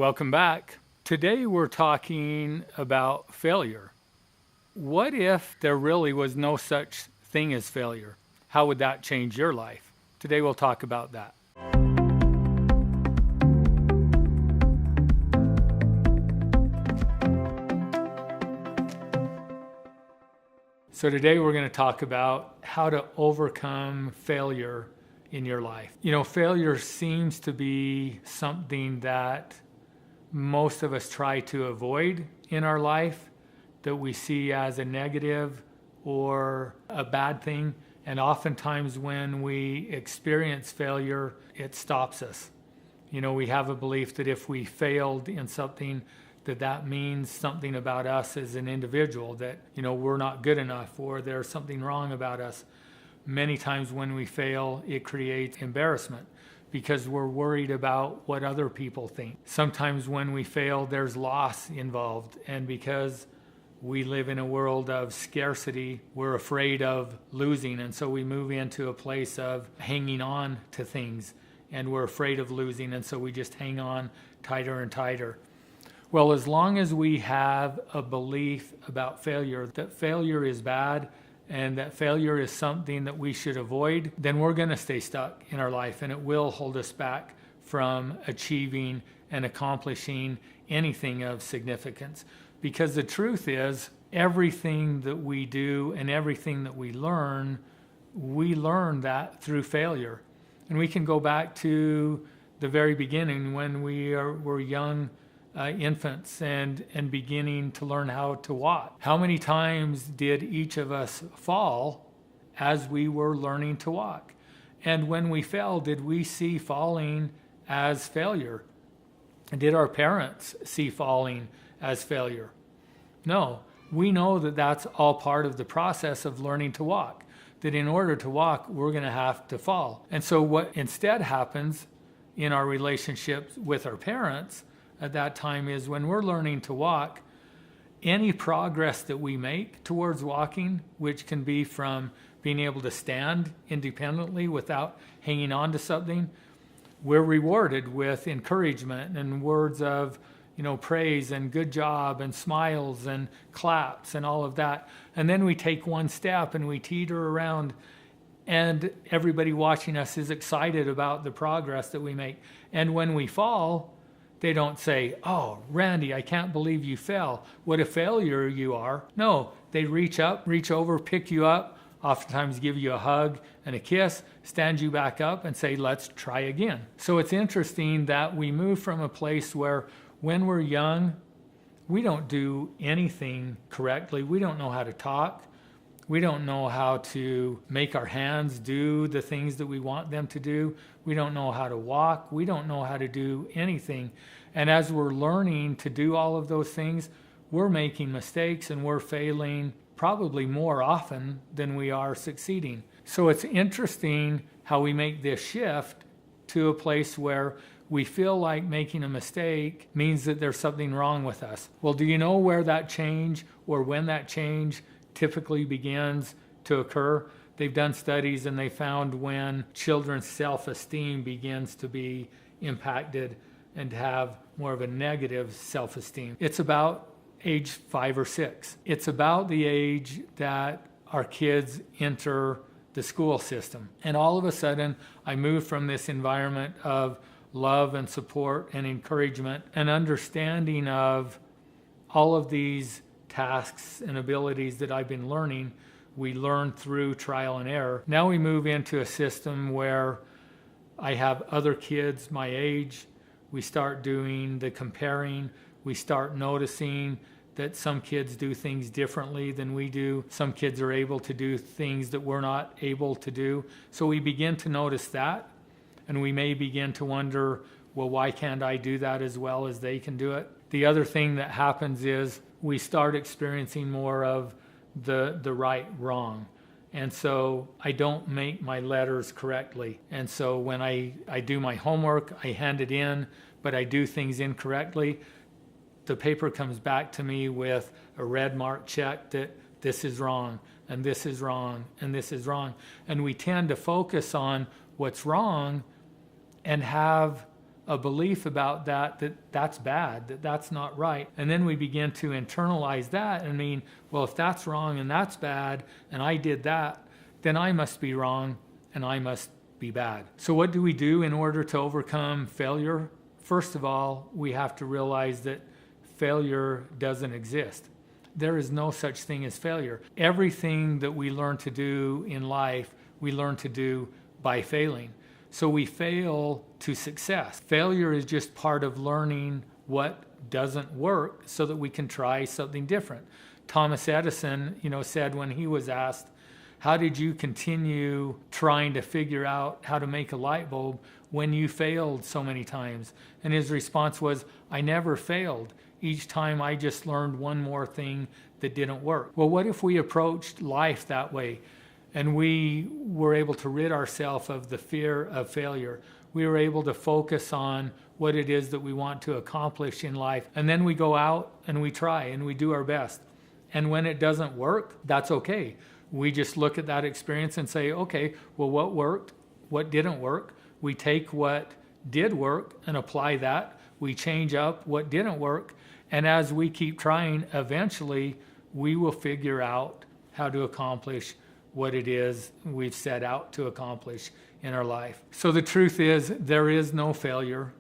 Welcome back. Today we're talking about failure. What if there really was no such thing as failure? How would that change your life? Today we'll talk about that. So today we're going to talk about how to overcome failure in your life. Failure seems to be something that most of us try to avoid in our life, that we see as a negative or a bad thing. And oftentimes when we experience failure, it stops us. We have a belief that if we failed in something, that means something about us as an individual, that, we're not good enough or there's something wrong about us. Many times when we fail, it creates embarrassment because we're worried about what other people think. Sometimes when we fail, there's loss involved. And because we live in a world of scarcity, we're afraid of losing. And so we move into a place of hanging on to things, and we're afraid of losing. And so we just hang on tighter and tighter. Well, as long as we have a belief about failure, that failure is bad and that failure is something that we should avoid, then we're going to stay stuck in our life, and it will hold us back from achieving and accomplishing anything of significance. Because the truth is, everything that we do and everything that we learn that through failure. And we can go back to the very beginning when were young infants and beginning to learn how to walk. How many times did each of us fall as we were learning to walk? And when we fell, did we see falling as failure? Did our parents see falling as failure? No. We know that that's all part of the process of learning to walk, that in order to walk, we're going to have to fall. And so what instead happens in our relationships with our parents at that time is when we're learning to walk, any progress that we make towards walking, which can be from being able to stand independently without hanging on to something, we're rewarded with encouragement and words of praise and good job and smiles and claps and all of that. And then we take one step and we teeter around, and everybody watching us is excited about the progress that we make. And when we fall, they don't say, "Oh, Randy, I can't believe you fell. What a failure you are." No, they reach over, pick you up, oftentimes give you a hug and a kiss, stand you back up and say, "Let's try again." So it's interesting that we move from a place where when we're young, we don't do anything correctly. We don't know how to talk. We don't know how to make our hands do the things that we want them to do. We don't know how to walk. We don't know how to do anything. And as we're learning to do all of those things, we're making mistakes and we're failing probably more often than we are succeeding. So it's interesting how we make this shift to a place where we feel like making a mistake means that there's something wrong with us. Well, do you know where that change or when that change typically begins to occur? They've done studies and they found when children's self-esteem begins to be impacted and have more of a negative self-esteem. It's about age 5 or 6. It's about the age that our kids enter the school system. And all of a sudden, I move from this environment of love and support and encouragement and understanding of all of these tasks and abilities that I've been learning. We learn through trial and error. Now we move into a system where I have other kids my age. We start doing the comparing. We start noticing that some kids do things differently than we do. Some kids are able to do things that we're not able to do. So we begin to notice that, and we may begin to wonder, well, why can't I do that as well as they can do it? The other thing that happens is we start experiencing more of the right wrong. And so I don't make my letters correctly. And so when I do my homework, I hand it in, but I do things incorrectly, the paper comes back to me with a red mark check that this is wrong, and this is wrong, and this is wrong. And we tend to focus on what's wrong and have a belief about that's bad, that's not right. And then we begin to internalize that and mean, well, if that's wrong and that's bad and I did that, then I must be wrong and I must be bad. So what do we do in order to overcome failure? First of all, we have to realize that failure doesn't exist. There is no such thing as failure. Everything that we learn to do in life, we learn to do by failing. So we fail to success. Failure is just part of learning what doesn't work so that we can try something different. Thomas Edison, said when he was asked, how did you continue trying to figure out how to make a light bulb when you failed so many times? And his response was, I never failed. Each time I just learned one more thing that didn't work. Well, what if we approached life that way and we were able to rid ourselves of the fear of failure? We were able to focus on what it is that we want to accomplish in life. And then we go out and we try and we do our best. And when it doesn't work, that's okay. We just look at that experience and say, okay, well, what worked? What didn't work? We take what did work and apply that. We change up what didn't work. And as we keep trying, eventually we will figure out how to accomplish what it is we've set out to accomplish in our life. So the truth is, there is no failure.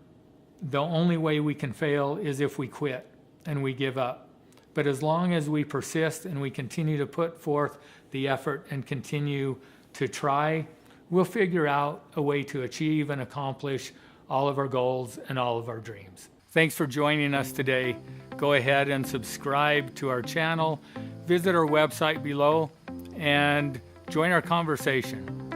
The only way we can fail is if we quit and we give up. But as long as we persist and we continue to put forth the effort and continue to try, we'll figure out a way to achieve and accomplish all of our goals and all of our dreams. Thanks for joining us today. Go ahead and subscribe to our channel, visit our website below, and join our conversation.